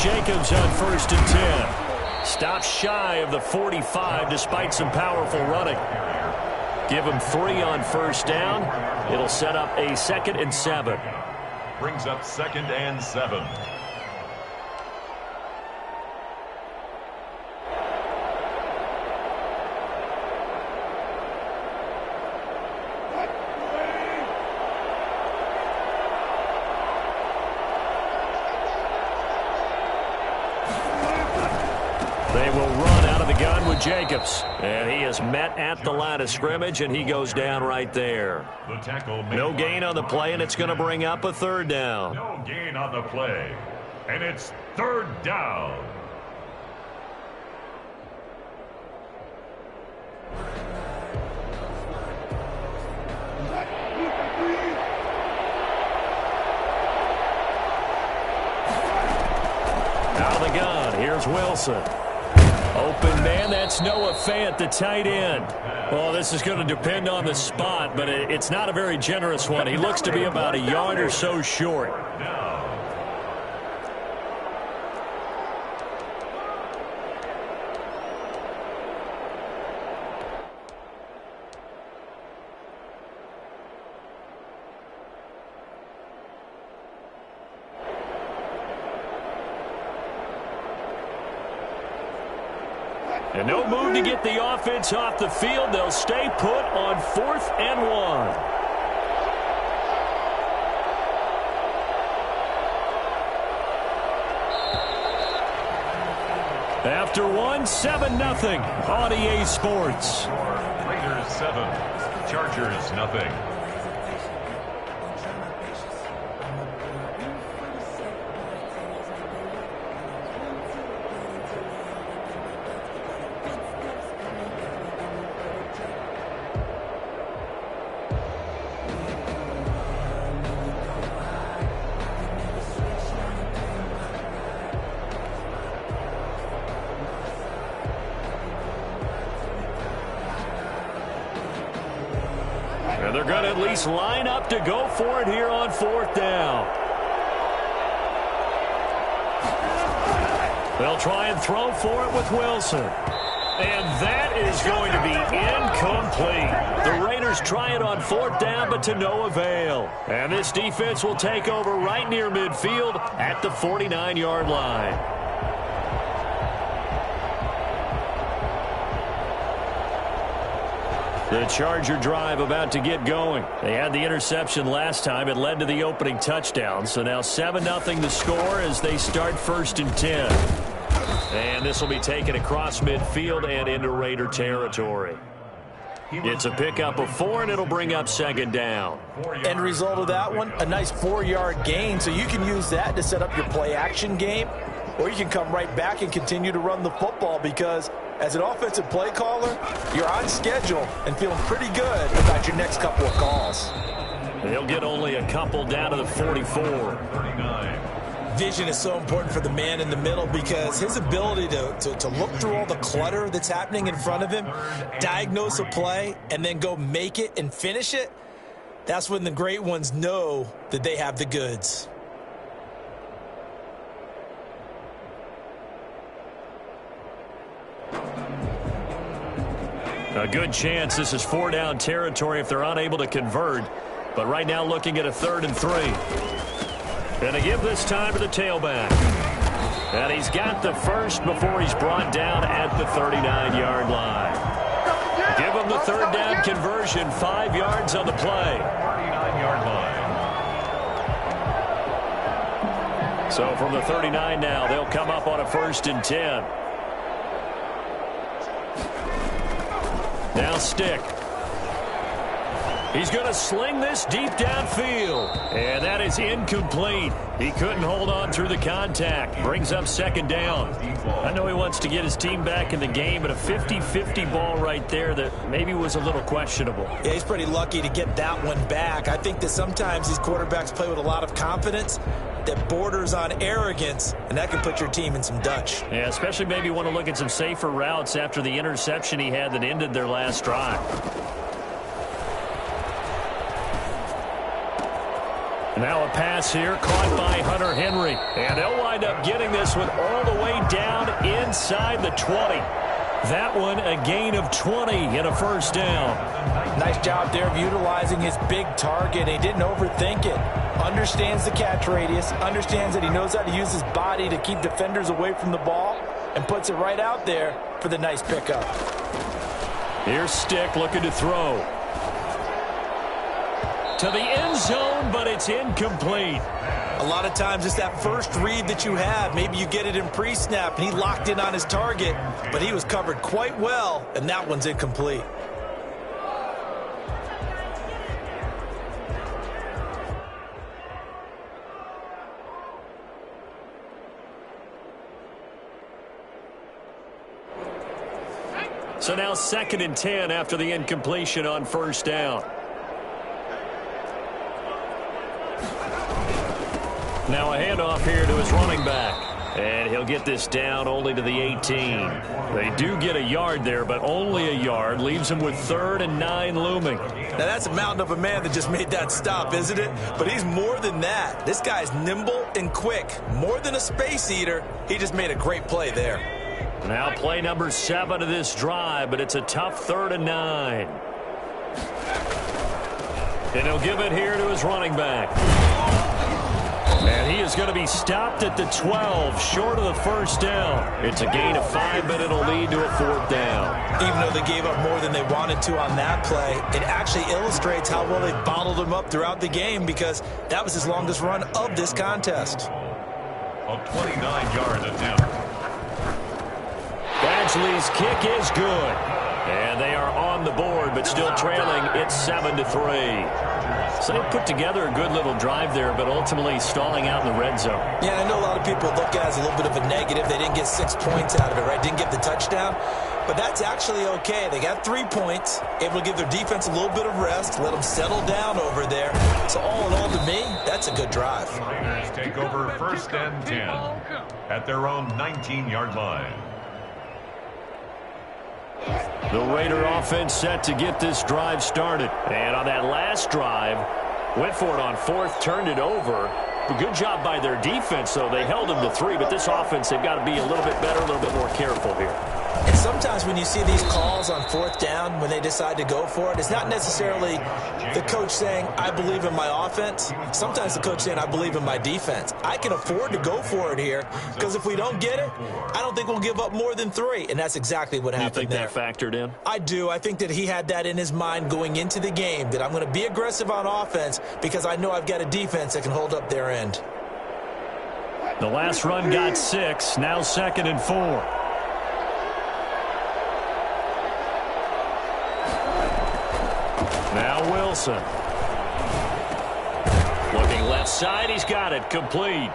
Jacobs on 1st and 10. Stopped shy of the 45 despite some powerful running. Give him 3 on 1st down. It'll set up a 2nd and 7. Brings up 2nd and 7. They will run out of the gun with Jacobs. And he is met at the line of scrimmage, and he goes down right there. The tackle made. No gain on the play, and it's going to bring up a 3rd down. No gain on the play. And it's 3rd down. Out of the gun, here's Wilson. Open man, that's Noah Fant, the tight end. Well, this is going to depend on the spot, but it's not a very generous one. He looks to be about a yard or so short. And no move to get the offense off the field. They'll stay put on 4th and 1. After 1, 7-0 on EA Sports. Raiders 7, Chargers nothing. And they're going to at least line up to go for it here on 4th down. They'll try and throw for it with Wilson. And that is going to be incomplete. The Raiders try it on 4th down, but to no avail. And this defense will take over right near midfield at the 49-yard line. The Charger drive about to get going. They had the interception last time. It led to the opening touchdown. So now 7-0 the score as they start 1st and 10. And this will be taken across midfield and into Raider territory. It's a pickup of 4, and it'll bring up 2nd down. End result of that one, a nice 4-yard gain. So you can use that to set up your play-action game, or you can come right back and continue to run the football because as an offensive play caller, you're on schedule and feeling pretty good about your next couple of calls. They'll get only a couple down to the 44. 39. Vision is so important for the man in the middle because his ability to look through all the clutter that's happening in front of him, diagnose a play, and then go make it and finish it, that's when the great ones know that they have the goods. A good chance this is 4-down territory if they're unable to convert. But right now looking at a 3rd and 3. And to give this time to the tailback. And he's got the first before he's brought down at the 39-yard line. Give him the 3rd down conversion, 5 yards on the play. 39-yard line. So from the 39 now, they'll come up on a 1st and 10. Now Stick. He's going to sling this deep downfield. And that is incomplete. He couldn't hold on through the contact. Brings up 2nd down. I know he wants to get his team back in the game, but a 50-50 ball right there that maybe was a little questionable. Yeah, he's pretty lucky to get that one back. I think that sometimes these quarterbacks play with a lot of confidence that borders on arrogance, and that can put your team in some Dutch. Yeah, especially maybe want to look at some safer routes after the interception he had that ended their last drive. Now a pass here caught by Hunter Henry. And they'll wind up getting this one all the way down inside the 20. That one a gain of 20 and a first down. Nice job there of utilizing his big target. He didn't overthink it. Understands the catch radius. Understands that he knows how to use his body to keep defenders away from the ball. And puts it right out there for the nice pickup. Here's Stick looking to throw. To the end zone, but it's incomplete. A lot of times it's that first read that you have. Maybe you get it in pre-snap, and he locked in on his target, but he was covered quite well, and that one's incomplete. So now 2nd and 10 after the incompletion on first down. Now a handoff here to his running back. And he'll get this down only to the 18. They do get a yard there, but only a yard. Leaves him with 3rd and 9 looming. Now that's a mountain of a man that just made that stop, isn't it? But he's more than that. This guy's nimble and quick. More than a space eater. He just made a great play there. Now play number 7 of this drive, but it's a tough 3rd and 9. And he'll give it here to his running back. And he is going to be stopped at the 12, short of the first down. It's a gain of 5, but it'll lead to a 4th down. Even though they gave up more than they wanted to on that play, it actually illustrates how well they bottled him up throughout the game because that was his longest run of this contest. A 29-yard attempt. Badgley's kick is good. And they are on the board, but still trailing. It's 7-3. So they put together a good little drive there, but ultimately stalling out in the red zone. Yeah, I know a lot of people look at it as a little bit of a negative. They didn't get 6 points out of it, right? Didn't get the touchdown. But that's actually okay. They got 3 points, able to give their defense a little bit of rest, let them settle down over there. So all in all, to me, that's a good drive. Raiders take over 1st and 10 at their own 19-yard line. The Raider offense set to get this drive started. And on that last drive, went for it on 4th, turned it over. A good job by their defense, though. They held them to 3, but this offense, they've got to be a little bit better, a little bit more careful here. And sometimes when you see these calls on 4th down, when they decide to go for it, it's not necessarily the coach saying, I believe in my offense. Sometimes the coach saying, I believe in my defense. I can afford to go for it here because if we don't get it, I don't think we'll give up more than 3. And that's exactly what happened there. You think that factored in? I do. I think that he had that in his mind going into the game, that I'm going to be aggressive on offense because I know I've got a defense that can hold up their end. The last run got 6. Now 2nd and 4. Now Wilson. Looking left side. He's got it. Complete.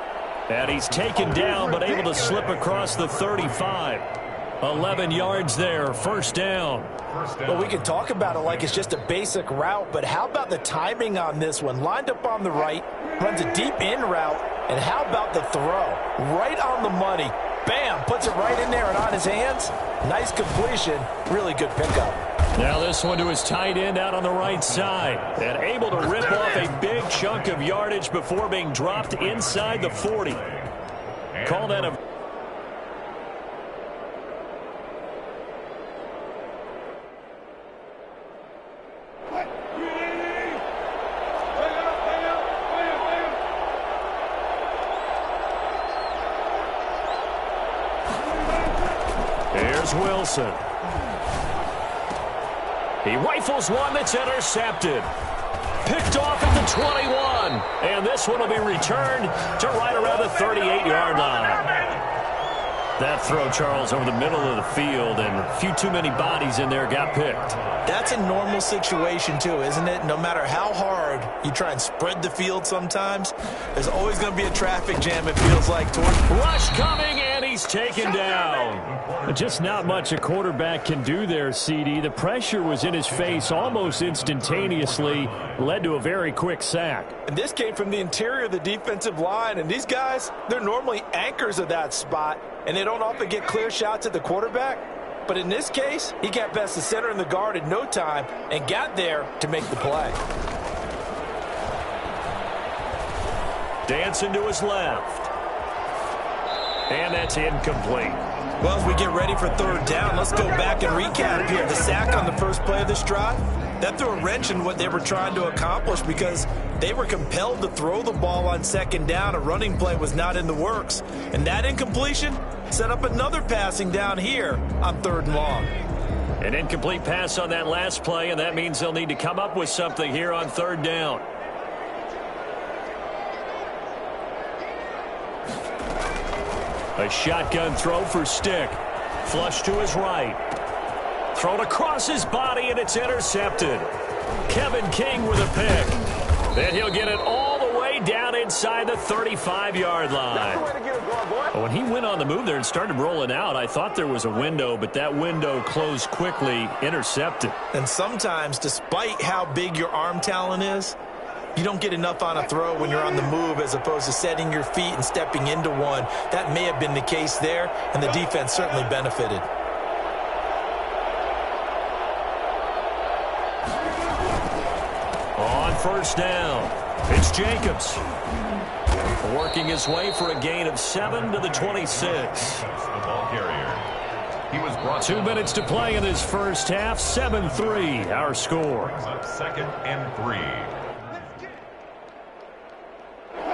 And he's taken down, but able to slip across the 35. 11 yards there. 1st down. Well, we can talk about it like it's just a basic route, but how about the timing on this one? Lined up on the right, runs a deep in route, and how about the throw? Right on the money. Bam! Puts it right in there and on his hands. Nice completion. Really good pickup. Now this one to his tight end out on the right side. And able to rip off a big chunk of yardage before being dropped inside the 40. Call that a... Here's Wilson. He rifles one that's intercepted. Picked off at the 21. And this one will be returned to right around the 38-yard line. That throw, Charles, over the middle of the field, and a few too many bodies in there got picked. That's a normal situation, too, isn't it? No matter how hard you try and spread the field sometimes, there's always going to be a traffic jam, it feels like. Rush coming, and he's taken down. Just not much a quarterback can do there, CD. The pressure was in his face almost instantaneously, led to a very quick sack. And this came from the interior of the defensive line, and these guys, they're normally anchors of that spot, and they don't often get clear shots at the quarterback. But in this case, he got past the center and the guard in no time and got there to make the play. Dancing to his left. And that's incomplete. Well, as we get ready for third down, let's go back and recap here. The sack on the first play of this drive, that threw a wrench in what they were trying to accomplish because they were compelled to throw the ball on second down. A running play was not in the works. And that incompletion set up another passing down here on third and long. An incomplete pass on that last play, and that means they'll need to come up with something here on third down. A shotgun throw for Stick. Flush to his right. Thrown across his body, and it's intercepted. Kevin King with a pick. Then he'll get it all the way down inside the 35-yard line. When he went on the move there and started rolling out, I thought there was a window, but that window closed quickly, intercepted. And sometimes, despite how big your arm talent is, you don't get enough on a throw when you're on the move as opposed to setting your feet and stepping into one. That may have been the case there, and the defense certainly benefited. On first down, it's Jacobs. Working his way for a gain of 7 to the 26. The ball carrier. He was brought 2 minutes to play in this first half. 7-3, our score. Second and 3.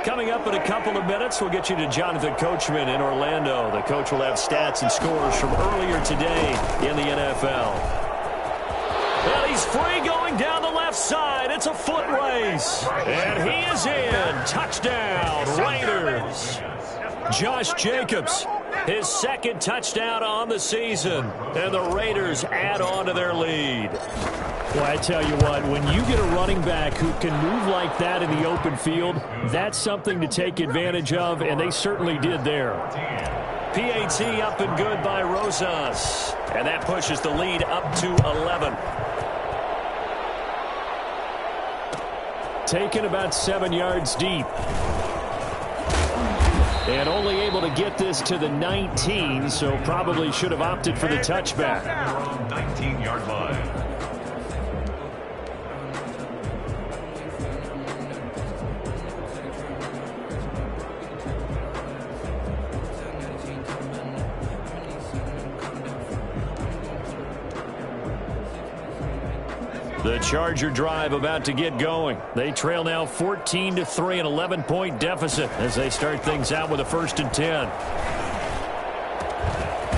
Coming up in a couple of minutes, we'll get you to Jonathan Coachman in Orlando. The coach will have stats and scores from earlier today in the NFL. And he's free going down the left side. It's a foot race. And he is in. Touchdown, Raiders. Josh Jacobs, his second touchdown on the season. And the Raiders add on to their lead. Well, I tell you what, when you get a running back who can move like that in the open field, that's something to take advantage of, and they certainly did there. PAT up and good by Rosas. And that pushes the lead up to 11. Taken about 7 yards deep. And only able to get this to the 19, so probably should have opted for the touchback. 19-yard line. The Charger drive about to get going. They trail now 14-3, an 11-point deficit as they start things out with a 1st and 10.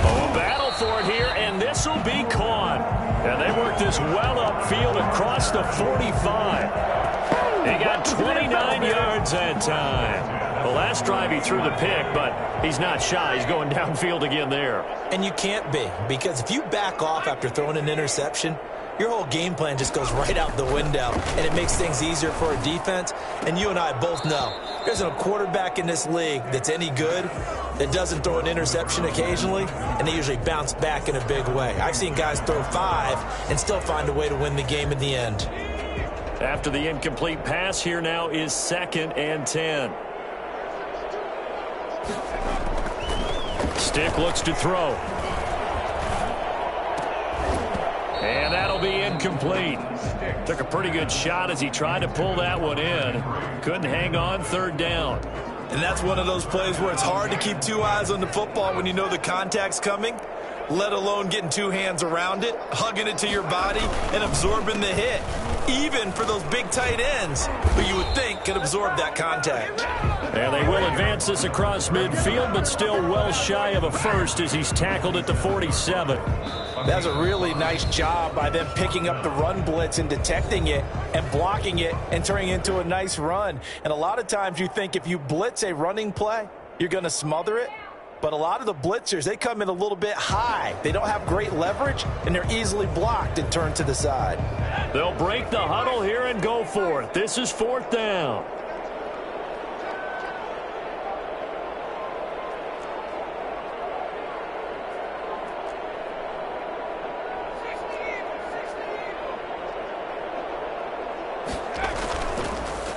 Oh, a battle for it here, and this will be caught. And they work this well upfield across the 45. He got 29 yards that time. The last drive he threw the pick, but he's not shy. He's going downfield again there. And you can't be, because if you back off after throwing an interception, your whole game plan just goes right out the window, and it makes things easier for a defense. And you and I both know there's a quarterback in this league that's any good that doesn't throw an interception occasionally, and they usually bounce back in a big way. I've seen guys throw 5 and still find a way to win the game in the end. After the incomplete pass, here now is 2nd and 10. Stick looks to throw. And that'll be incomplete. Took a pretty good shot as he tried to pull that one in. Couldn't hang on, 3rd down. And that's one of those plays where it's hard to keep 2 eyes on the football when you know the contact's coming, let alone getting 2 hands around it, hugging it to your body, and absorbing the hit. Even for those big tight ends who you would think could absorb that contact. And they will advance this across midfield, but still well shy of a first as he's tackled at the 47. That's a really nice job by them picking up the run blitz and detecting it and blocking it and turning it into a nice run. And a lot of times you think if you blitz a running play, you're going to smother it. But a lot of the blitzers, they come in a little bit high. They don't have great leverage, and they're easily blocked and turned to the side. They'll break the huddle here and go for it. This is 4th down.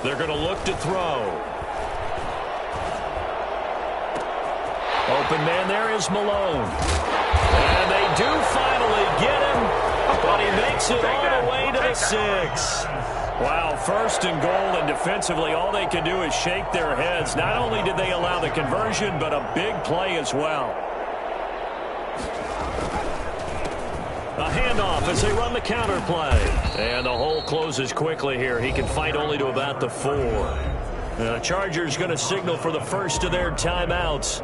They're going to look to throw. Open man there is Malone. And they do finally get him, but he makes it all the way to the 6. Wow, first and goal, and defensively all they can do is shake their heads. Not only did they allow the conversion, but a big play as well. A handoff as they run the counter play. And the hole closes quickly here. He can fight only to about the 4. The Chargers going to signal for the first of their timeouts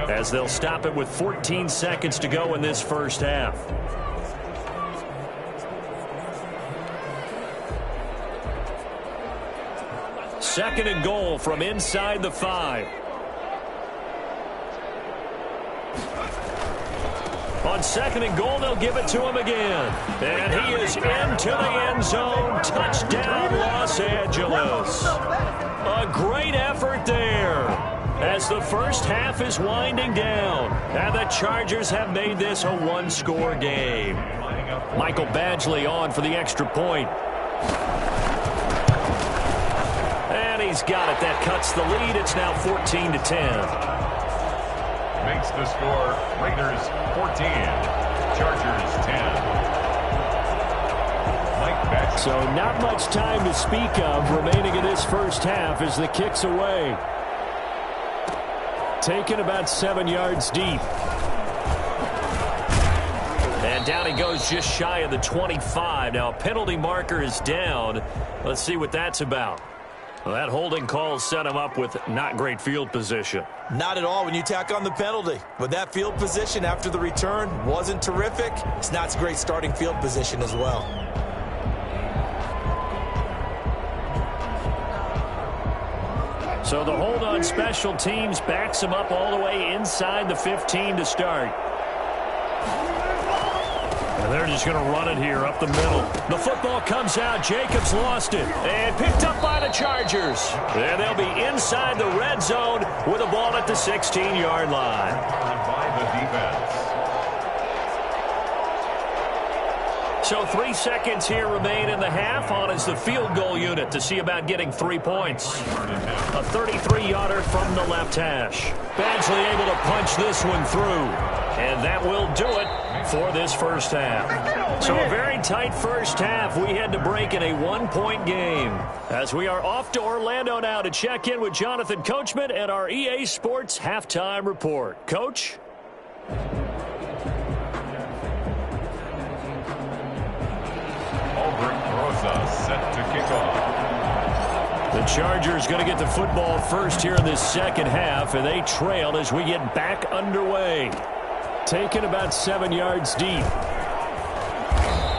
as they'll stop it with 14 seconds to go in this first half. Second and goal from inside the 5. On second and goal, they'll give it to him again. And he is into the end zone. Touchdown, Los Angeles. A great effort there as the first half is winding down. And the Chargers have made this a one-score game. Michael Badgley on for the extra point. And he's got it. That cuts the lead. It's now 14-10. Makes the score Raiders 14, Chargers 10. Mike Badgley. So not much time to speak of remaining in this first half as the kick's away. Taken about 7 yards deep. And down he goes just shy of the 25. Now a penalty marker is down. Let's see what that's about. Well, that holding call set him up with not great field position. Not at all when you tack on the penalty. But that field position after the return wasn't terrific. It's not great starting field position as well. So the hold on special teams backs him up all the way inside the 15 to start. And they're just going to run it here up the middle. The football comes out. Jacobs lost it. And picked up by the Chargers. And they'll be inside the red zone with a ball at the 16-yard line. By the defense. So 3 seconds here remain in the half. On is the field goal unit to see about getting 3 points. A 33-yarder from the left hash. Badgley able to punch this one through. And that will do it for this first half. So a very tight first half. We had to break in a one-point game. As we are off to Orlando now to check in with Jonathan Coachman and our EA Sports Halftime Report. Coach? Albert Rosa set to kick off. The Chargers going to get the football first here in this second half, and they trail as we get back underway. Taken about 7 yards deep.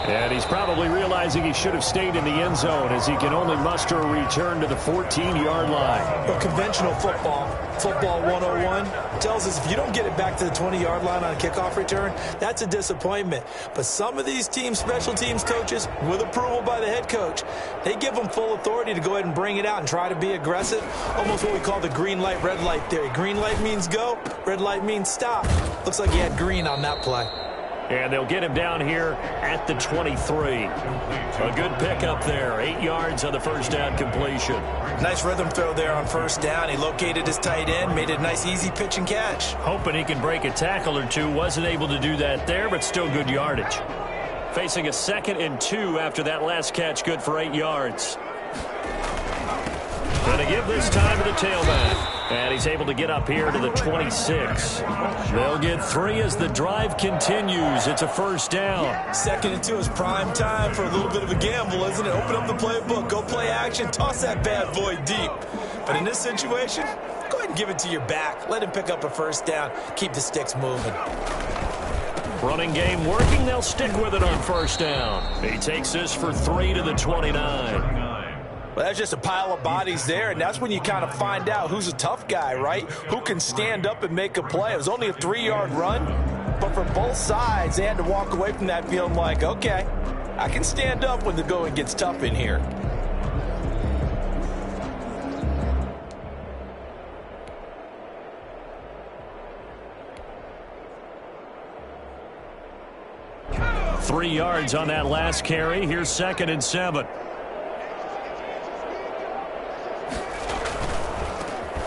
And he's probably realizing he should have stayed in the end zone as he can only muster a return to the 14-yard line. But conventional football 101, tells us if you don't get it back to the 20-yard line on a kickoff return, that's a disappointment. But some of these teams, special teams coaches, with approval by the head coach, they give them full authority to go ahead and bring it out and try to be aggressive. Almost what we call the green light, red light theory. Green light means go, red light means stop. Looks like he had green on that play. And they'll get him down here at the 23. A good pickup there. 8 yards on the first down completion. Nice rhythm throw there on first down. He located his tight end, made it a nice easy pitch and catch. Hoping he can break a tackle or two. Wasn't able to do that there, but still good yardage. Facing a 2nd and 2 after that last catch, good for 8 yards. Going to give this time to the tailback. And he's able to get up here to the 26. They'll get 3 as the drive continues. It's a first down. 2nd and 2 is prime time for a little bit of a gamble, isn't it? Open up the playbook, go play action, toss that bad boy deep. But in this situation, go ahead and give it to your back. Let him pick up a first down. Keep the sticks moving. Running game working. They'll stick with it on first down. He takes this for 3 to the 29. Well, that's just a pile of bodies there, and that's when you kind of find out who's a tough guy, right? Who can stand up and make a play. It was only a 3-yard run, but for both sides, they had to walk away from that feeling like, okay, I can stand up when the going gets tough in here. Three yards on that last carry. Here's 2nd and 7.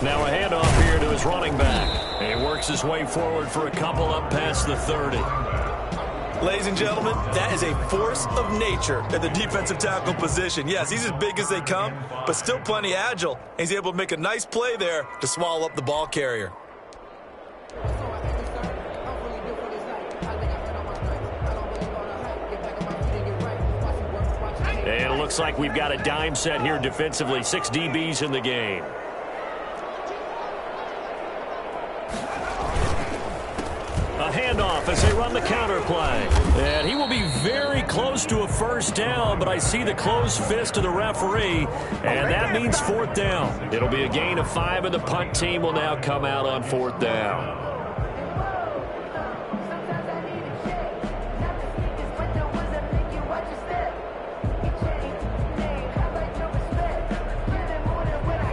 Now a handoff here to his running back. He works his way forward for a couple up past the 30. Ladies and gentlemen, that is a force of nature at the defensive tackle position. Yes, he's as big as they come, but still plenty agile. And he's able to make a nice play there to swallow up the ball carrier. And it looks like we've got a dime set here defensively. 6 DBs in the game. A handoff as they run the counter play. And he will be very close to a first down, but I see the closed fist of the referee, and that means 4th down. It'll be a gain of 5, and the punt team will now come out on 4th down.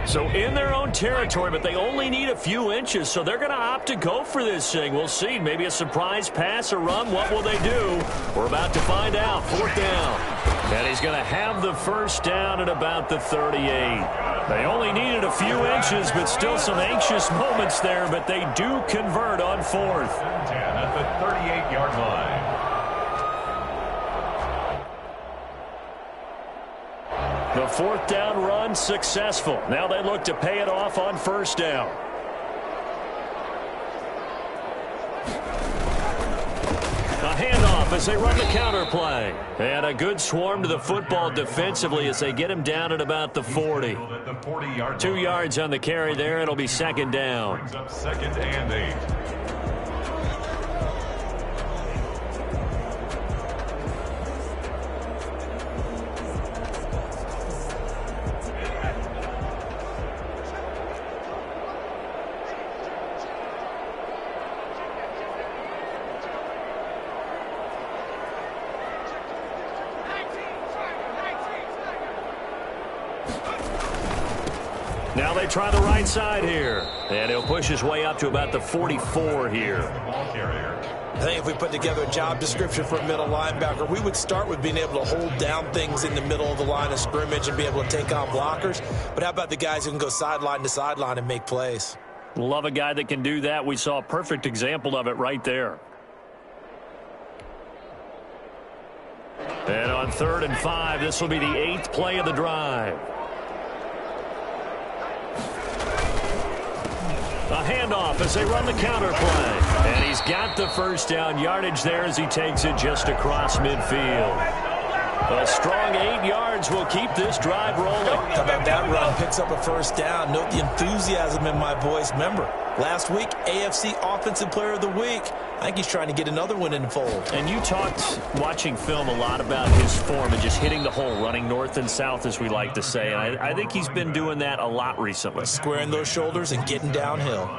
So in their own territory, but they only need a few inches, so they're going to opt to go for this thing. We'll see. Maybe a surprise pass or run. What will they do? We're about to find out. 4th down. And he's going to have the first down at about the 38. They only needed a few inches, but still some anxious moments there, but they do convert on 4th. 10 at the 38-yard line. The 4th down run successful. Now they look to pay it off on 1st down. A handoff as they run the counter play. And a good swarm to the football defensively as they get him down at about the 40. 2 yards on the carry there. It'll be 2nd down. Brings up 2nd and 8. Now they try the right side here. And he'll push his way up to about the 44 here. I think if we put together a job description for a middle linebacker, we would start with being able to hold down things in the middle of the line of scrimmage and be able to take on blockers. But how about the guys who can go sideline to sideline and make plays? Love a guy that can do that. We saw a perfect example of it right there. And on 3rd and 5, this will be the 8th play of the drive. A handoff as they run the counter play. And he's got the first down yardage there as he takes it just across midfield. A strong 8 yards will keep this drive rolling. How about that run? Picks up a first down. Note the enthusiasm in my voice. Remember, last week, AFC Offensive Player of the Week. I think he's trying to get another one in the fold. And you talked, watching film, a lot about his form and just hitting the hole, running north and south, as we like to say. And I think he's been doing that a lot recently. Squaring those shoulders and getting downhill.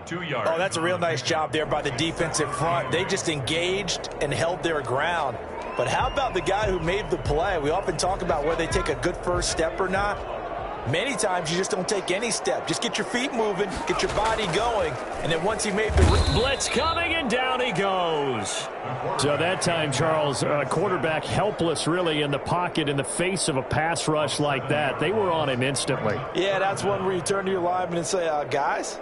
2 yards. Oh, that's a real nice job there by the defensive front. They just engaged and held their ground. But how about the guy who made the play? We often talk about whether they take a good first step or not. Many times you just don't take any step. Just get your feet moving, get your body going, and then once he made the blitz coming, and down he goes. So that time, Charles, quarterback helpless really in the pocket in the face of a pass rush like that. They were on him instantly. Yeah, that's one where you turn to your lineman and say, guys,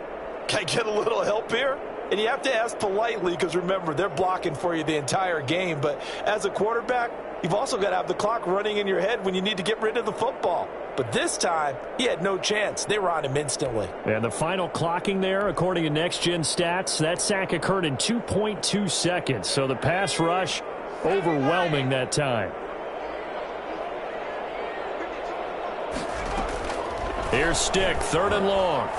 can I get a little help here? And you have to ask politely because, remember, they're blocking for you the entire game. But as a quarterback, you've also got to have the clock running in your head when you need to get rid of the football. But this time, he had no chance. They were on him instantly. And the final clocking there, according to Next Gen Stats, that sack occurred in 2.2 seconds. So the pass rush overwhelming that time. Here's Stick, 3rd and long.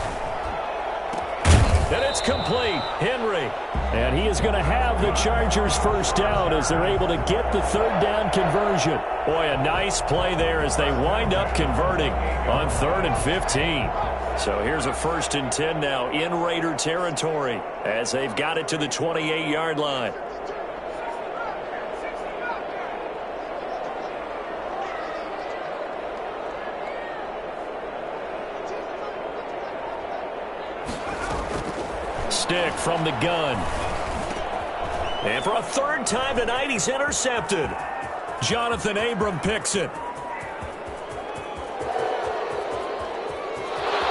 And it's complete. Henry. And he is going to have the Chargers first down as they're able to get the 3rd down conversion. Boy, a nice play there as they wind up converting on 3rd and 15. So here's a 1st and 10 now in Raider territory as they've got it to the 28-yard line. Stick from the gun. And for a 3rd time tonight, he's intercepted. Jonathan Abram picks it.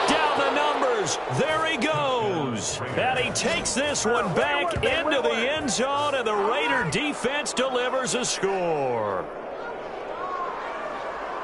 Down the numbers. fires. There he goes. And he takes this one back into the end zone, and the Raider defense delivers a score.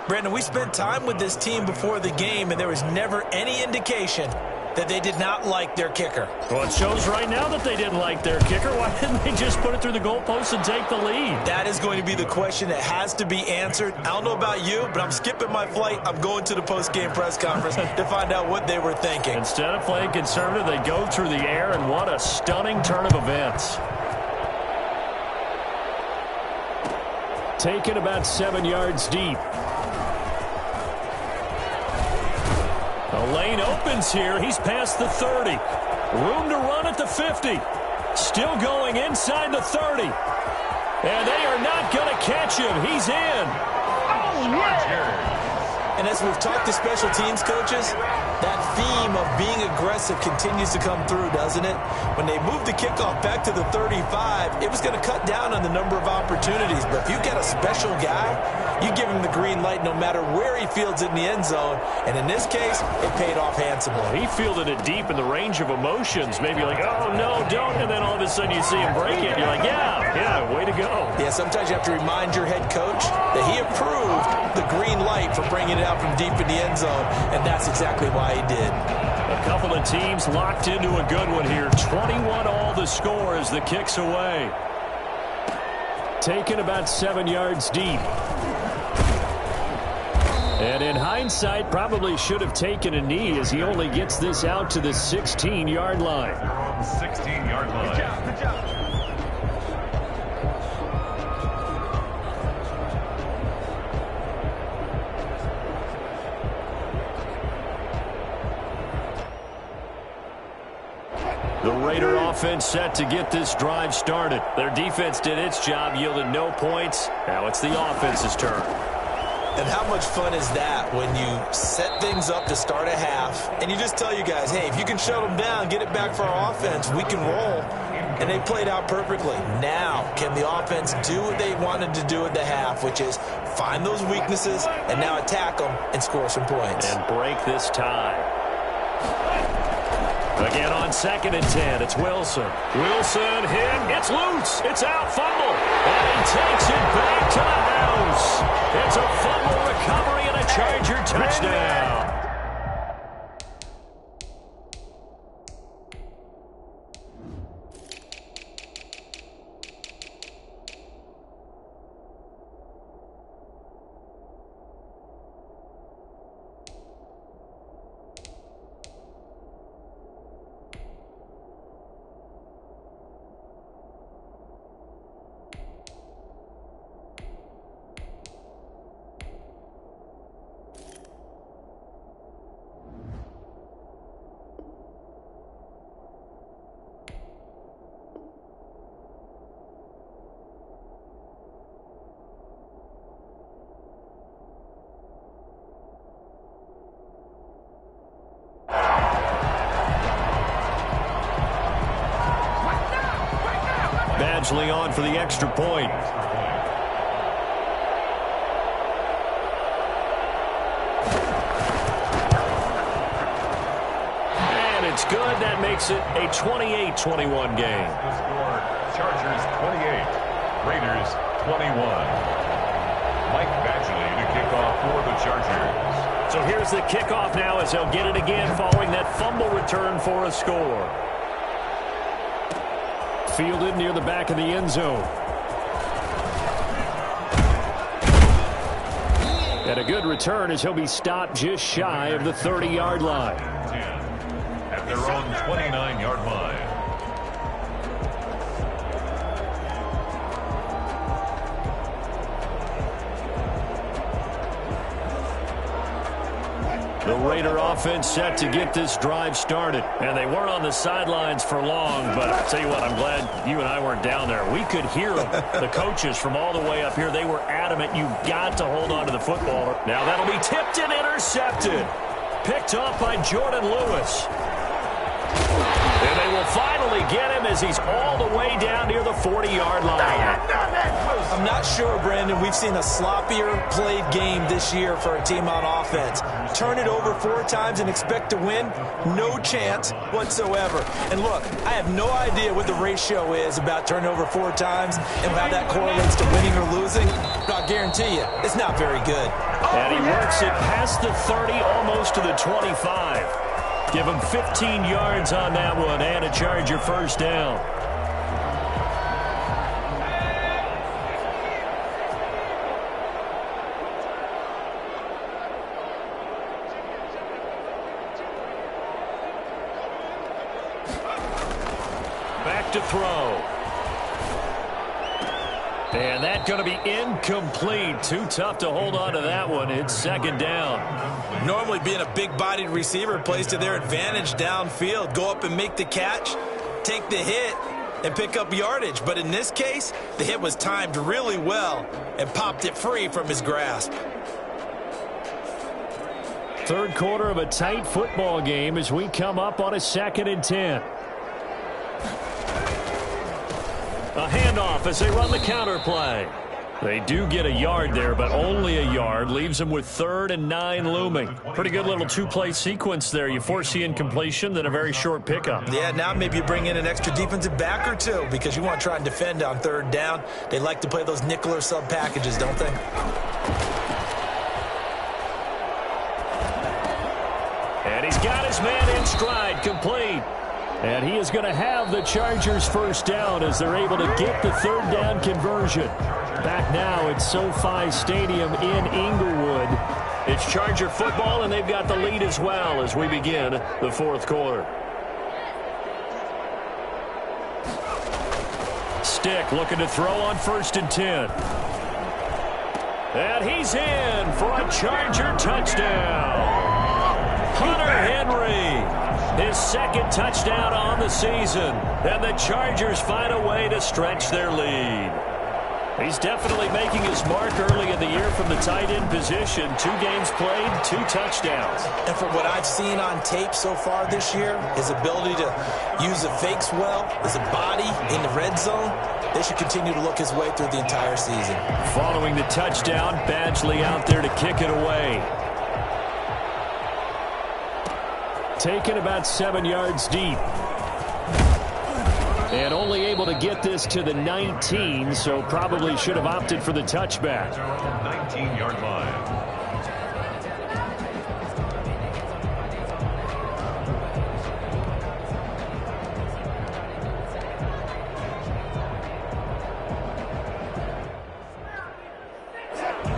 Brandon, we spent time with this team before the game, and there was never any indication that they did not like their kicker. Well, it shows right now that they didn't like their kicker. Why didn't they just put it through the goalpost and take the lead? That is going to be the question that has to be answered. I don't know about you, but I'm skipping my flight. I'm going to the post-game press conference to find out what they were thinking. Instead of playing conservative, they go through the air, and what a stunning turn of events. Taken about 7 yards deep. The lane opens here. He's past the 30. Room to run at the 50. Still going inside the 30. And they are not going to catch him. He's in. Oh, yeah. And as we've talked to special teams coaches, that theme of being aggressive continues to come through, doesn't it? When they moved the kickoff back to the 35, it was going to cut down on the number of opportunities. But if you get a special guy, you give him the green light no matter where he fields it in the end zone. And in this case, it paid off handsomely. He fielded it deep in the range of emotions. Maybe like, oh, no, don't. And then all of a sudden you see him break it. You're like, yeah, way to go. Yeah, sometimes you have to remind your head coach that he approved the green light for bringing it out from deep in the end zone. And that's exactly why he did. A couple of teams locked into a good one here. 21 all the score as the kick's away. Taken about 7 yards deep. And in hindsight, probably should have taken a knee as he only gets this out to the 16-yard line. 16-yard line. Good job, good job. The Raider offense set to get this drive started. Their defense did its job, yielded no points. Now it's the offense's turn. And how much fun is that when you set things up to start a half and you just tell you guys, hey, if you can shut them down, get it back for our offense, we can roll. And they played out perfectly. Now, can the offense do what they wanted to do at the half, which is find those weaknesses and now attack them and score some points. And break this tie. Again on 2nd and 10, it's Wilson. Wilson hit, it's loose, it's out, fumble, and he takes it back to the house. It's a fumble recovery and a Charger touchdown. Badgley on for the extra point. And it's good. That makes it a 28-21 game. The score, Chargers 28, Raiders 21. Mike Badgley to kick off for the Chargers. So here's the kickoff now as they'll get it again following that fumble return for a score. Fielded near the back of the end zone. And a good return as he'll be stopped just shy of the 30-yard line. 10 at their own 29-yard line. The Raider offense set to get this drive started. And they weren't on the sidelines for long, but I'll tell you what, I'm glad you and I weren't down there. We could hear them. The coaches from all the way up here, they were adamant. You've got to hold on to the football. Now that'll be tipped and intercepted. Picked off by Jordan Lewis. And they will finally get him as he's all the way down near the 40-yard line. I'm not sure, Brandon. We've seen a sloppier played game this year for a team on offense. Turn it over 4 times and expect to win? No chance whatsoever. And look, I have no idea what the ratio is about turning over 4 times and how that correlates to winning or losing. But I'll guarantee you, it's not very good. And he works it past the 30, almost to the 25. Give him 15 yards on that one and a Charger first down. Back to throw. And that's going to be incomplete. Too tough to hold on to that one. It's second down. Normally being a big-bodied receiver plays to their advantage downfield. Go up and make the catch, take the hit, and pick up yardage. But in this case, the hit was timed really well and popped it free from his grasp. Third quarter of a tight football game as we come up on a 2nd and 10. A handoff as they run the counter play. They do get a yard there, but only a yard. Leaves them with 3rd and 9 looming. Pretty good little 2-play sequence there. You force the incompletion, then a very short pickup. Yeah, now maybe you bring in an extra defensive back or 2 because you want to try and defend on 3rd down. They like to play those nickel or sub packages, don't they? And he's got his man in stride, complete. And he is going to have the Chargers first down as they're able to get the 3rd down conversion. Back now at SoFi Stadium in Inglewood. It's Charger football, and they've got the lead as well as we begin the 4th quarter. Stick looking to throw on 1st and 10. And he's in for a Charger touchdown. Hunter Henry. His 2nd touchdown on the season. And the Chargers find a way to stretch their lead. He's definitely making his mark early in the year from the tight end position. 2 games played, 2 touchdowns. And from what I've seen on tape so far this year, his ability to use the fakes well, his body in the red zone, they should continue to look his way through the entire season. Following the touchdown, Badgley out there to kick it away. Taken about 7 yards deep. And only able to get this to the 19, so probably should have opted for the touchback. 19-yard line.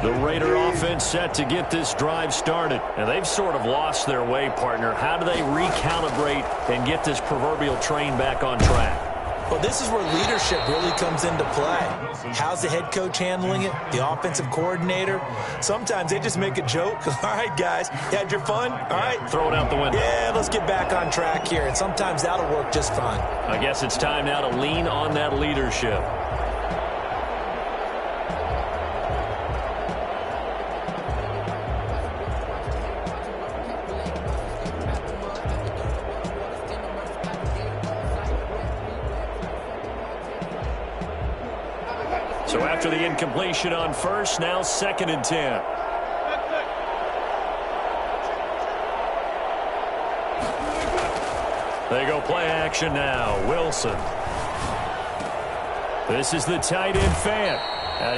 The Raider offense set to get this drive started. And they've sort of lost their way, partner. How do they recalibrate and get this proverbial train back on track? Well, this is where leadership really comes into play. How's the head coach handling it? The offensive coordinator? Sometimes they just make a joke. All right, guys, you had your fun? All right. Throw it out the window. Yeah, let's get back on track here. And sometimes that'll work just fine. I guess it's time now to lean on that leadership. So after the incompletion on 1st, now 2nd and 10. They go play action now. Wilson. This is the tight end fan.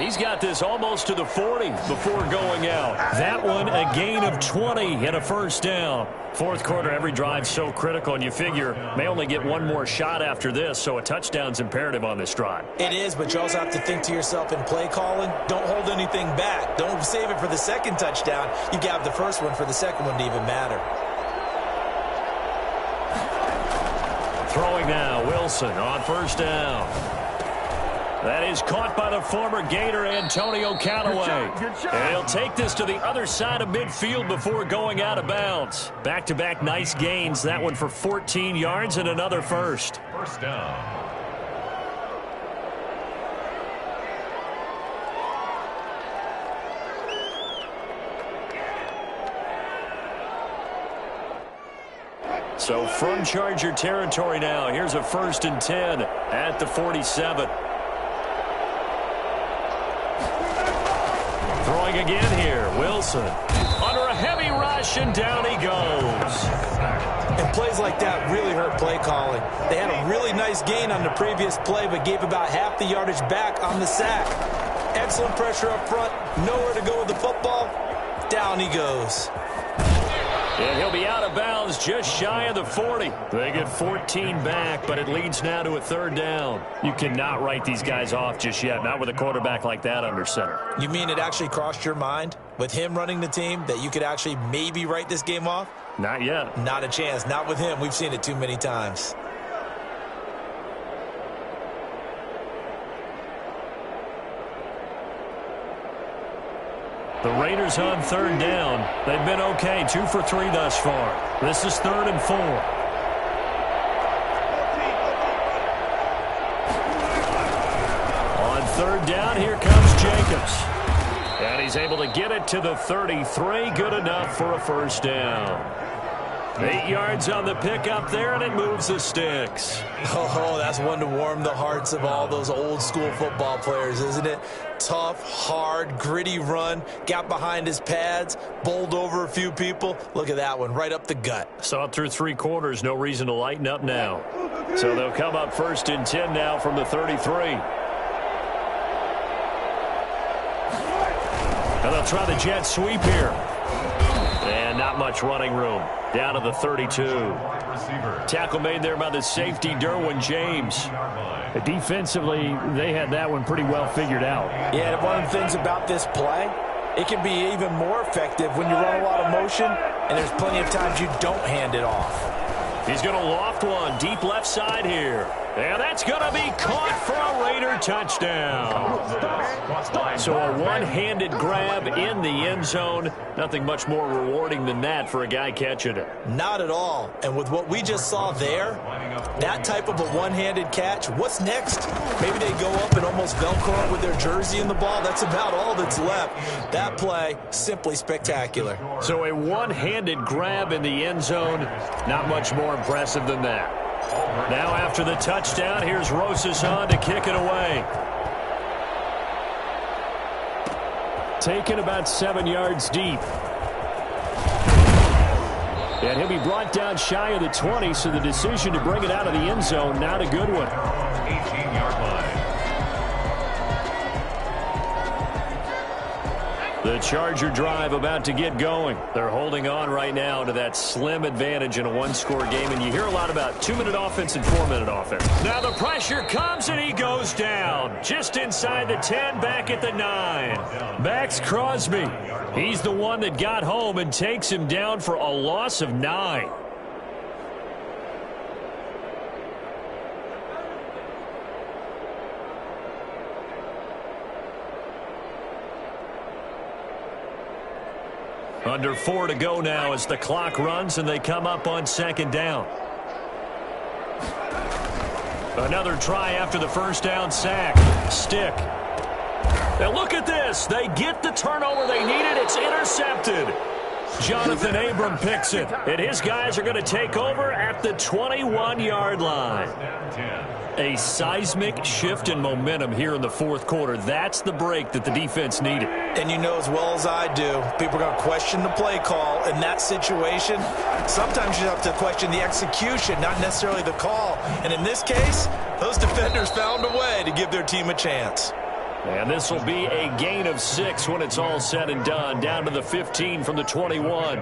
He's got this almost to the 40 before going out. That one a gain of 20 and a first down. 4th quarter, every drive so critical, and you figure may only get one more shot after this, so a touchdown's imperative on this drive. It is, but you also have to think to yourself in play calling, don't hold anything back. Don't save it for the 2nd touchdown. You got the 1st one for the 2nd one to even matter. Throwing now, Wilson on 1st down. That is caught by the former Gator, Antonio Callaway. And he'll take this to the other side of midfield before going out of bounds. Back-to-back nice gains. That one for 14 yards and another first. First down. So from Charger territory now, here's a 1st and 10 at the 47. Going again here. Wilson under a heavy rush, and down he goes. And plays like that really hurt play calling. They had a really nice gain on the previous play, but gave about half the yardage back on the sack. Excellent pressure up front. Nowhere to go with the football. Down he goes. And he'll be out of bounds just shy of the 40. They get 14 back, but it leads now to a third down. You cannot write these guys off just yet, not with a quarterback like that under center. You mean it actually crossed your mind with him running the team that you could actually maybe write this game off? Not yet. Not a chance. Not with him. We've seen it too many times. The Raiders on third down. They've been okay, 2 for 3 thus far. This is 3rd and 4. On third down, here comes Jacobs. And he's able to get it to the 33. Good enough for a first down. 8 yards on the pickup there, and it moves the sticks. Oh, that's one to warm the hearts of all those old school football players, isn't it? Tough, hard, gritty run, got behind his pads, bowled over a few people. Look at that one, right up the gut. Saw it through 3 quarters, no reason to lighten up now. So they'll come up 1st and 10 now from the 33. And they'll try the jet sweep here. And not much running room. Down to the 32. Tackle made there by the safety, Derwin James. Defensively, they had that one pretty well figured out. Yeah, and one of the things about this play, it can be even more effective when you run a lot of motion, and there's plenty of times you don't hand it off. He's going to loft one deep left side here. And that's going to be caught for a Raider touchdown. So a one-handed grab in the end zone. Nothing much more rewarding than that for a guy catching it. Not at all. And with what we just saw there, that type of a one-handed catch, what's next? Maybe they go up and almost Velcro with their jersey in the ball. That's about all that's left. That play, simply spectacular. So a one-handed grab in the end zone, not much more impressive than that. Now after the touchdown, here's Rosas on to kick it away. Taken about 7 yards deep. And he'll be brought down shy of the 20, so the decision to bring it out of the end zone, not a good one. 18-yard line. The Charger drive about to get going. They're holding on right now to that slim advantage in a one-score game, and you hear a lot about 2-minute offense and 4-minute offense. Now the pressure comes, and he goes down. Just inside the 10, back at the 9. Max Crosby. He's the one that got home and takes him down for a loss of 9. Under 4 to go now as the clock runs and they come up on second down. Another try after the first down sack. Stick. Now look at this. They get the turnover they needed. It's intercepted. Jonathan Abram picks it. And his guys are going to take over at the 21-yard line. A seismic shift in momentum here in the fourth quarter. That's the break that the defense needed. And you know as well as I do, people are going to question the play call in that situation. Sometimes you have to question the execution, not necessarily the call. And in this case, those defenders found a way to give their team a chance. And this will be a gain of 6 when it's all said and done. Down to the 15 from the 21.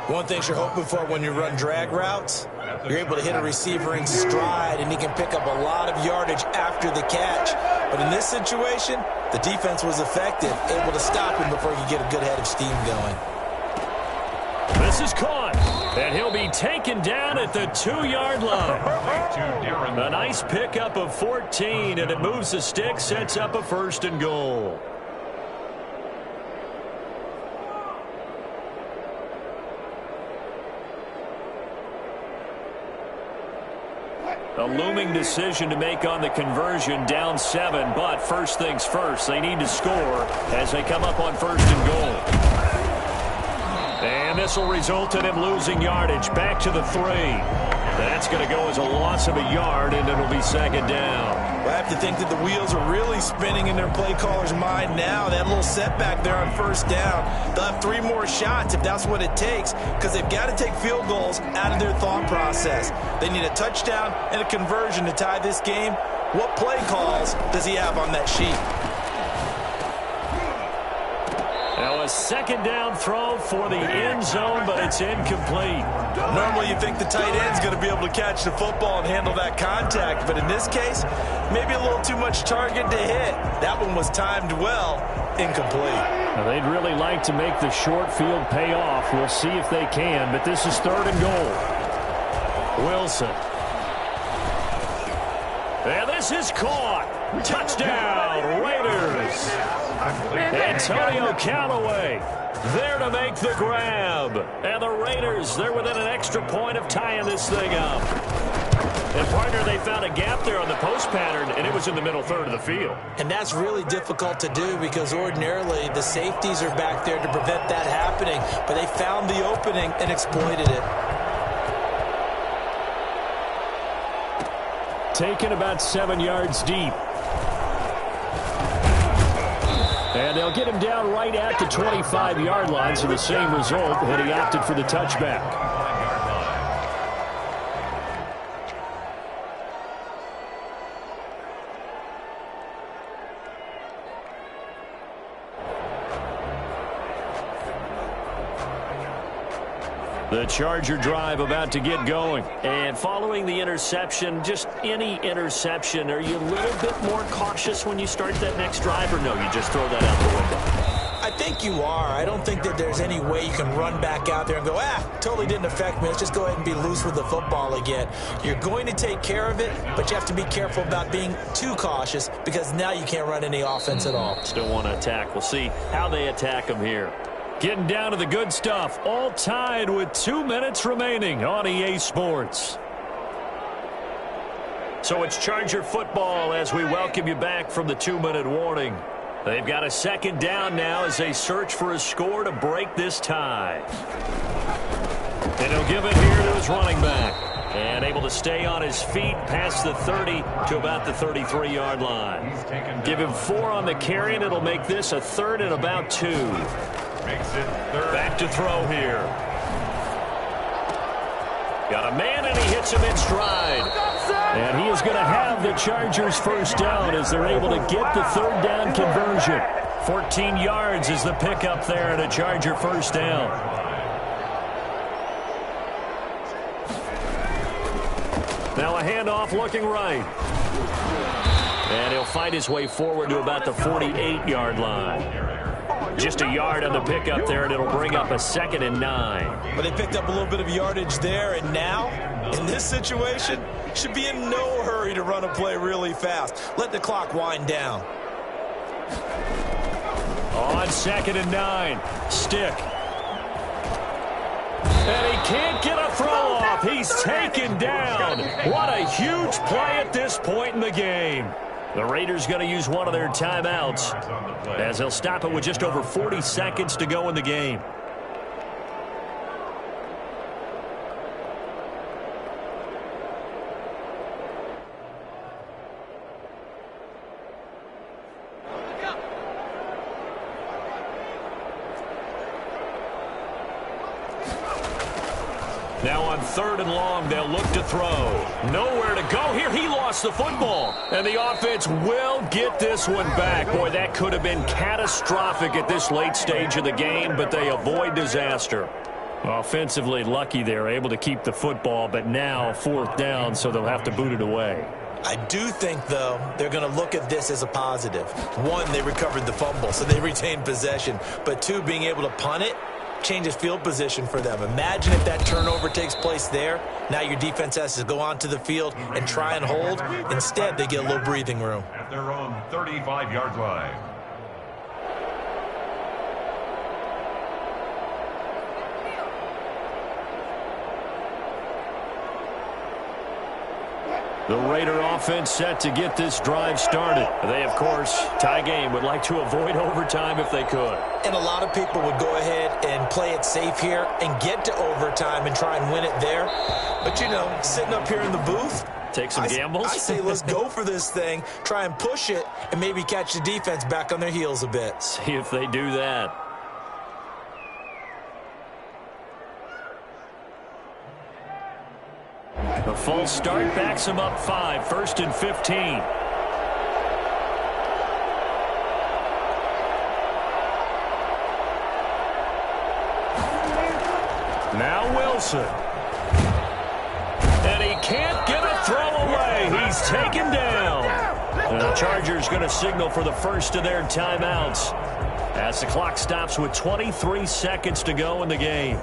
One thing you're hoping for when you run drag routes, you're able to hit a receiver in stride, and he can pick up a lot of yardage after the catch. But in this situation, the defense was effective, able to stop him before he could get a good head of steam going. This is caught, and he'll be taken down at the 2-yard line. A nice pickup of 14, and it moves the stick, sets up a 1st and goal. A looming decision to make on the conversion, down 7, but first things first, they need to score as they come up on 1st and goal. And this will result in him losing yardage back to the 3. That's going to go as a loss of a yard, and it'll be second down. I have to think that the wheels are really spinning in their play caller's mind now. That little setback there on first down. They'll have 3 more shots if that's what it takes, because they've got to take field goals out of their thought process. They need a touchdown and a conversion to tie this game. What play calls does he have on that sheet? Now a second down throw for the end zone, but it's incomplete. Normally you think the tight end's going to be able to catch the football and handle that contact, but in this case, maybe a little too much target to hit. That one was timed well, incomplete. Now they'd really like to make the short field pay off. We'll see if they can, but this is 3rd and goal. Wilson. And this is caught. Touchdown, Raiders. Antonio Callaway there to make the grab. And the Raiders, they're within an extra point of tying this thing up. And, partner, they found a gap there on the post pattern, and it was in the middle third of the field. And that's really difficult to do because ordinarily the safeties are back there to prevent that happening. But they found the opening and exploited it. Taken about 7 yards deep. And they'll get him down right at the 25-yard line, so the same result, but he opted for the touchback. The Charger drive about to get going. And following the interception, just any interception, are you a little bit more cautious when you start that next drive, or no, you just throw that out the window? I think you are. I don't think that there's any way you can run back out there and go, totally didn't affect me. Let's just go ahead and be loose with the football again. You're going to take care of it, but you have to be careful about being too cautious because now you can't run any offense at all. Still want to attack. We'll see how they attack them here. Getting down to the good stuff, all tied with 2 minutes remaining on EA Sports. So it's Charger football as we welcome you back from the 2-minute warning. They've got a second down now as they search for a score to break this tie. And he'll give it here to his running back. And able to stay on his feet past the 30 to about the 33-yard line. Give him 4 on the carry, and it'll make this a 3rd and about 2. Makes it 3rd. Back to throw here. Got a man, and he hits him in stride. And he is going to have the Chargers first down as they're able to get the 3rd down conversion. 14 yards is the pickup there and a Charger first down. Now a handoff looking right. And he'll fight his way forward to about the 48-yard line. Just a yard on the pickup there, and it'll bring up a 2nd and 9. But they picked up a little bit of yardage there, and now, in this situation, should be in no hurry to run a play really fast. Let the clock wind down. On 2nd and 9, Stick. And he can't get a throw off. He's taken down. What a huge play at this point in the game. The Raiders going to use one of their timeouts as they'll stop it with just over 40 seconds to go in the game. Now on 3rd and long, they'll look to throw. Nowhere to go here. He lost the football. And the offense will get this one back. Boy, that could have been catastrophic at this late stage of the game, but they avoid disaster. Offensively lucky they're able to keep the football, but now 4th down, so they'll have to boot it away. I do think, though, they're going to look at this as a positive. 1, they recovered the fumble, so they retained possession. But 2, being able to punt it changes field position for them. Imagine if that turnover takes place there. Now your defense has to go onto the field and try and hold. Instead, they get a little breathing room. At their own 35-yard line. The Raider offense set to get this drive started. They, of course, tie game, would like to avoid overtime if they could. And a lot of people would go ahead and play it safe here and get to overtime and try and win it there. But, you know, sitting up here in the booth, take some gambles. I say let's go for this thing, try and push it, and maybe catch the defense back on their heels a bit. See if they do that. A false start backs him up 5, 1st and 15. Now Wilson. And he can't get a throw away. He's taken down. And the Chargers going to signal for the first of their timeouts as the clock stops with 23 seconds to go in the game.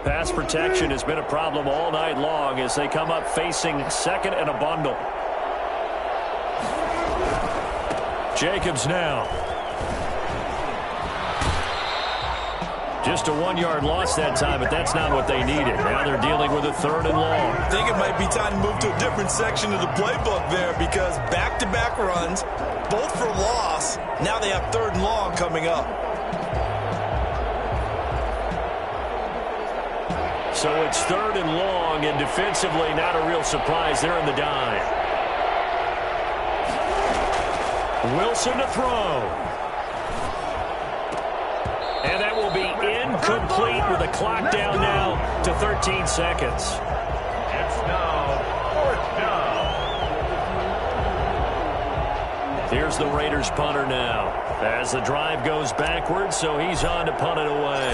Pass protection has been a problem all night long as they come up facing second and a bundle. Jacobs now. Just a 1-yard loss that time, but that's not what they needed. Now they're dealing with a 3rd and long. I think it might be time to move to a different section of the playbook there because back-to-back runs, both for loss. Now they have 3rd and long coming up. So it's 3rd and long, and defensively not a real surprise. They're in the dime. Wilson to throw. And that will be incomplete with the clock down now to 13 seconds. It's now 4th down. Here's the Raiders punter now as the drive goes backwards, so he's on to punt it away.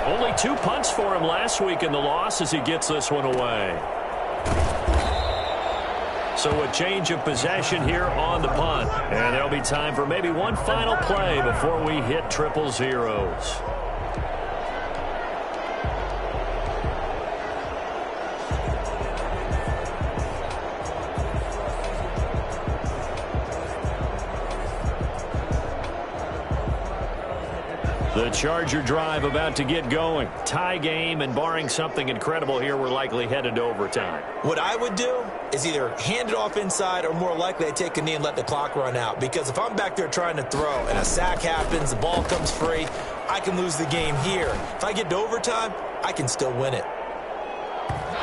Only 2 punts for him last week in the loss as he gets this one away. So a change of possession here on the punt. And there'll be time for maybe one final play before we hit 000. The Charger drive about to get going. Tie game, and barring something incredible here, we're likely headed to overtime. What I would do is either hand it off inside or more likely I take a knee and let the clock run out. Because if I'm back there trying to throw and a sack happens, the ball comes free, I can lose the game here. If I get to overtime, I can still win it.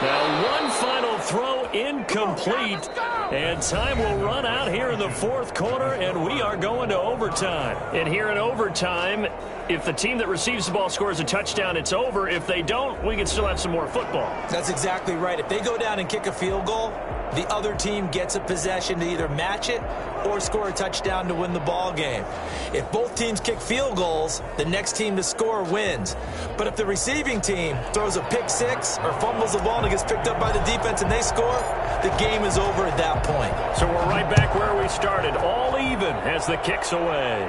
Now one final throw incomplete, and time will run out here in the 4th quarter, and we are going to overtime. And here in overtime, if the team that receives the ball scores a touchdown, it's over. If they don't, we can still have some more football. That's exactly right. If they go down and kick a field goal, the other team gets a possession to either match it or score a touchdown to win the ball game. If both teams kick field goals, the next team to score wins. But if the receiving team throws a pick six or fumbles the ball and it gets picked up by the defense and they score, the game is over at that point. So we're right back where we started, all even as the kick's away.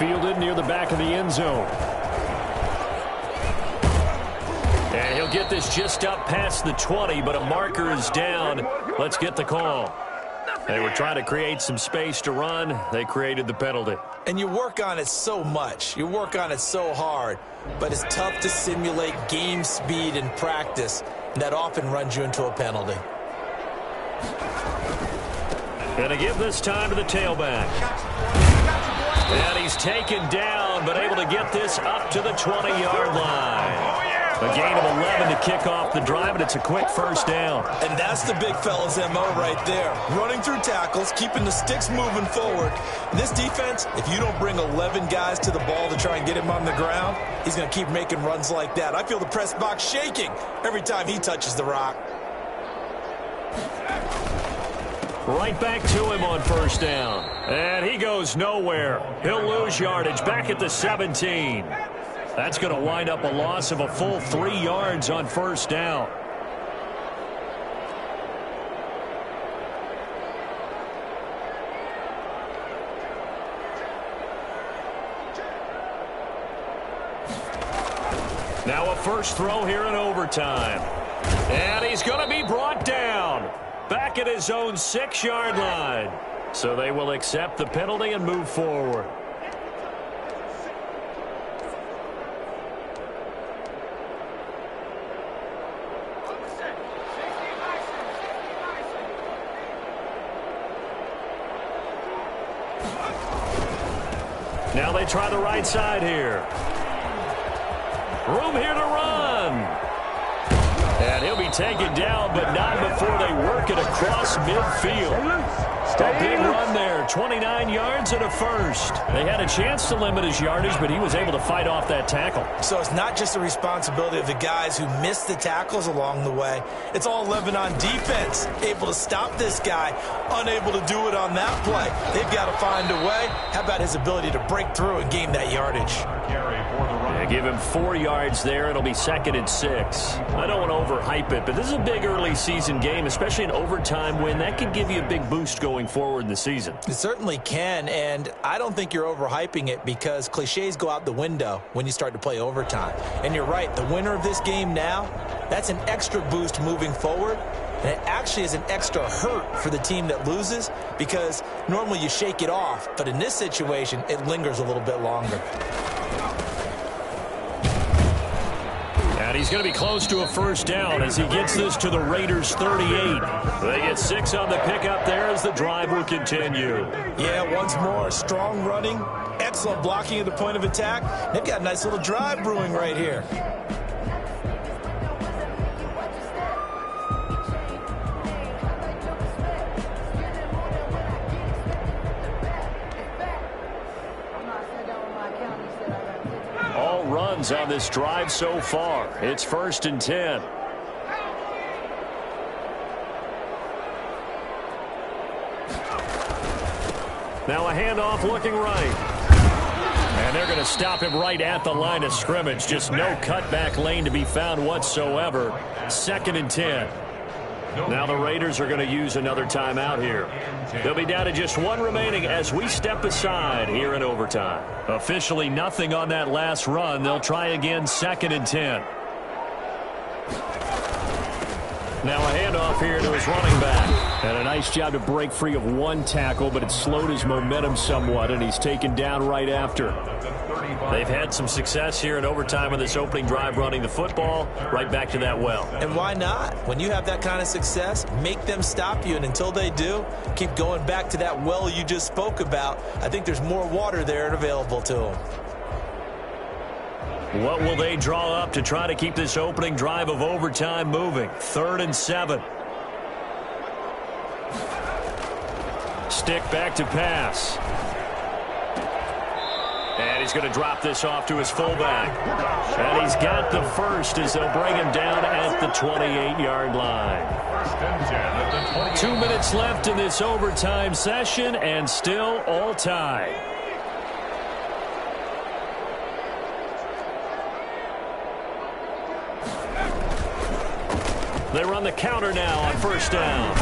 Fielded near the back of the end zone. And he'll get this just up past the 20, but a marker is down. Let's get the call. They were trying to create some space to run. They created the penalty. And you work on it so much. You work on it so hard. But it's tough to simulate game speed in practice. And that often runs you into a penalty. Going to give this time to the tailback. And he's taken down, but able to get this up to the 20-yard line. A gain of 11 to kick off the drive, and it's a quick first down. And that's the big fella's MO right there. Running through tackles, keeping the sticks moving forward. And this defense, if you don't bring 11 guys to the ball to try and get him on the ground, he's going to keep making runs like that. I feel the press box shaking every time he touches the rock. Right back to him on first down. And he goes nowhere. He'll lose yardage back at the 17. That's going to wind up a loss of a full 3 yards on first down. Now a first throw here in overtime. And he's going to be brought down. Back at his own 6-yard line. So they will accept the penalty and move forward. Now they try the right side here. Room here to run. And he'll be taken down, but not before they work it across midfield. A big run there, 29 yards and a first. They had a chance to limit his yardage, but he was able to fight off that tackle. So it's not just the responsibility of the guys who missed the tackles along the way. It's all Lebanon defense, able to stop this guy, unable to do it on that play. They've got to find a way. How about his ability to break through and gain that yardage? Yeah, give him 4 yards there. It'll be 2nd and 6. I don't want to overhype it, but this is a big early season game, especially an overtime win. That can give you a big boost going forward in the season. It certainly can, and I don't think you're overhyping it because cliches go out the window when you start to play overtime. And you're right, the winner of this game now, that's an extra boost moving forward, and it actually is an extra hurt for the team that loses because normally you shake it off, but in this situation, it lingers a little bit longer. And he's going to be close to a first down as he gets this to the Raiders' 38. They get 6 on the pickup there as the drive will continue. Yeah, once more, strong running, excellent blocking at the point of attack. They've got a nice little drive brewing right here. Runs on this drive so far. It's 1st and 10. Now a handoff looking right. And they're going to stop him right at the line of scrimmage. Just no cutback lane to be found whatsoever. 2nd and 10. Now the Raiders are going to use another timeout here. They'll be down to just 1 remaining as we step aside here in overtime. Officially nothing on that last run. They'll try again 2nd and 10. Now a handoff here to his running back. And a nice job to break free of 1 tackle, but it slowed his momentum somewhat, and he's taken down right after. They've had some success here in overtime in this opening drive running the football. Right back to that well. And why not? When you have that kind of success, make them stop you. And until they do, keep going back to that well you just spoke about. I think there's more water there and available to them. What will they draw up to try to keep this opening drive of overtime moving? 3rd and 7. Stick back to pass. And he's going to drop this off to his fullback. And he's got the first as they'll bring him down at the 28-yard line. 2 minutes left in this overtime session, and still all tied. They run the counter now on 1st down.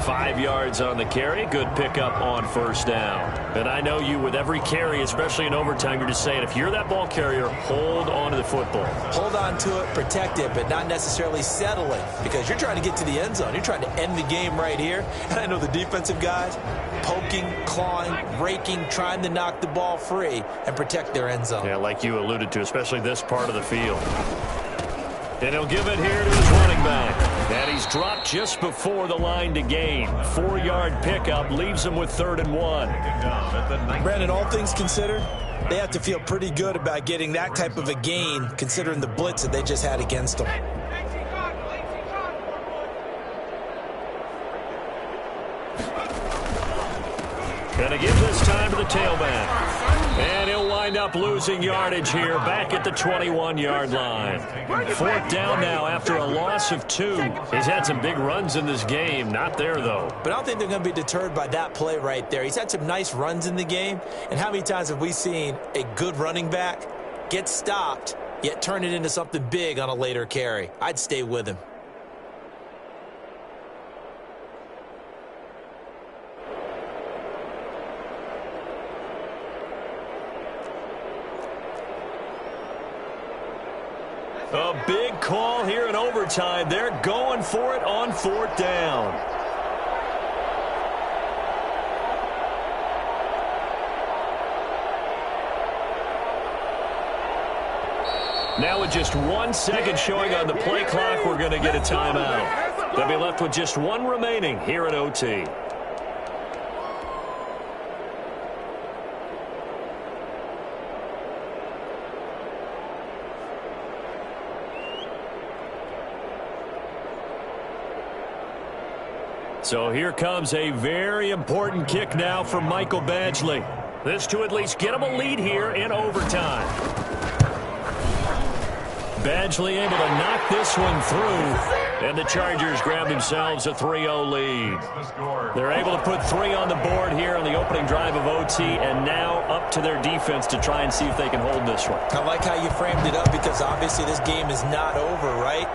5 yards on the carry. Good pickup on 1st down. And I know you, with every carry, especially in overtime, you're just saying, if you're that ball carrier, hold on to the football. Hold on to it, protect it, but not necessarily settle it, because you're trying to get to the end zone. You're trying to end the game right here. And I know the defensive guys, poking, clawing, raking, trying to knock the ball free and protect their end zone. Yeah, like you alluded to, especially this part of the field. And he'll give it here to his running back. And he's dropped just before the line to gain. 4-yard pickup leaves him with 3rd and 1. Brandon, all things considered, they have to feel pretty good about getting that type of a gain, considering the blitz that they just had against them. Gonna give this time to the tailback. And he'll wind up losing yardage here back at the 21-yard line. 4th down now after a loss of 2. He's had some big runs in this game. Not there, though. But I don't think they're going to be deterred by that play right there. He's had some nice runs in the game. And how many times have we seen a good running back get stopped, yet turn it into something big on a later carry? I'd stay with him. A big call here in overtime. They're going for it on 4th down. Now with just 1 second showing on the play clock, we're going to get a timeout. They'll be left with just one remaining here at OT. So here comes a very important kick now for Michael Badgley. This to at least get him a lead here in overtime. Badgley able to knock this one through, and the Chargers grab themselves a 3-0 lead. They're able to put 3 on the board here on the opening drive of OT, and now up to their defense to try and see if they can hold this one. I like how you framed it up because obviously this game is not over, right?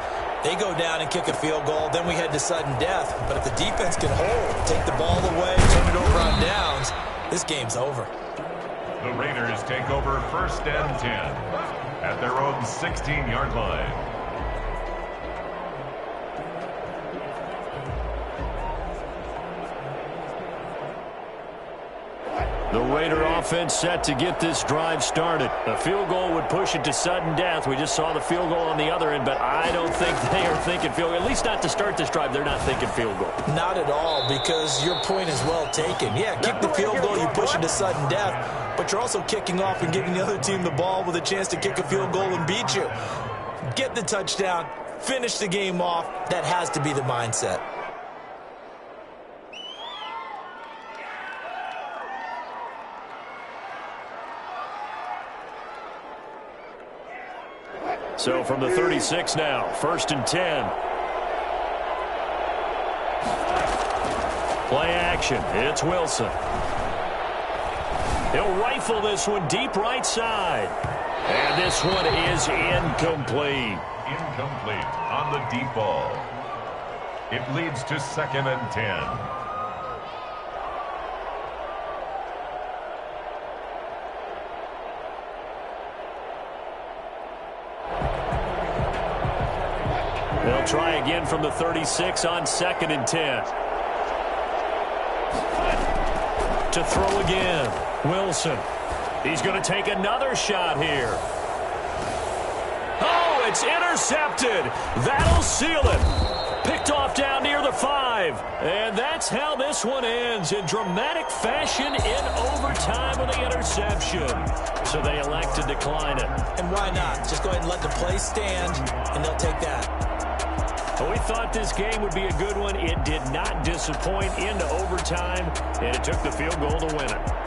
They go down and kick a field goal, then we head to sudden death. But if the defense can hold, take the ball away, turn it over on downs, this game's over. The Raiders take over 1st and 10 at their own 16-yard line. The Raider offense set to get this drive started. A field goal would push it to sudden death. We just saw the field goal on the other end, but I don't think they are thinking field goal. At least not to start this drive. They're not thinking field goal. Not at all, because your point is well taken. Yeah, kick the field goal, you push it to sudden death, but you're also kicking off and giving the other team the ball with a chance to kick a field goal and beat you. Get the touchdown, finish the game off. That has to be the mindset. So from the 36 now, 1st and 10. Play action. It's Wilson. He'll rifle this one deep right side. And this one is incomplete. Incomplete on the deep ball. It leads to 2nd and 10. They'll try again from the 36 on 2nd and 10. To throw again, Wilson. He's going to take another shot here. Oh, it's intercepted. That'll seal it. Picked off down near the 5. And that's how this one ends, in dramatic fashion in overtime with the interception. So they elect to decline it. And why not? Just go ahead and let the play stand, and they'll take that. Well, we thought this game would be a good one. It did not disappoint into overtime, and it took the field goal to win it.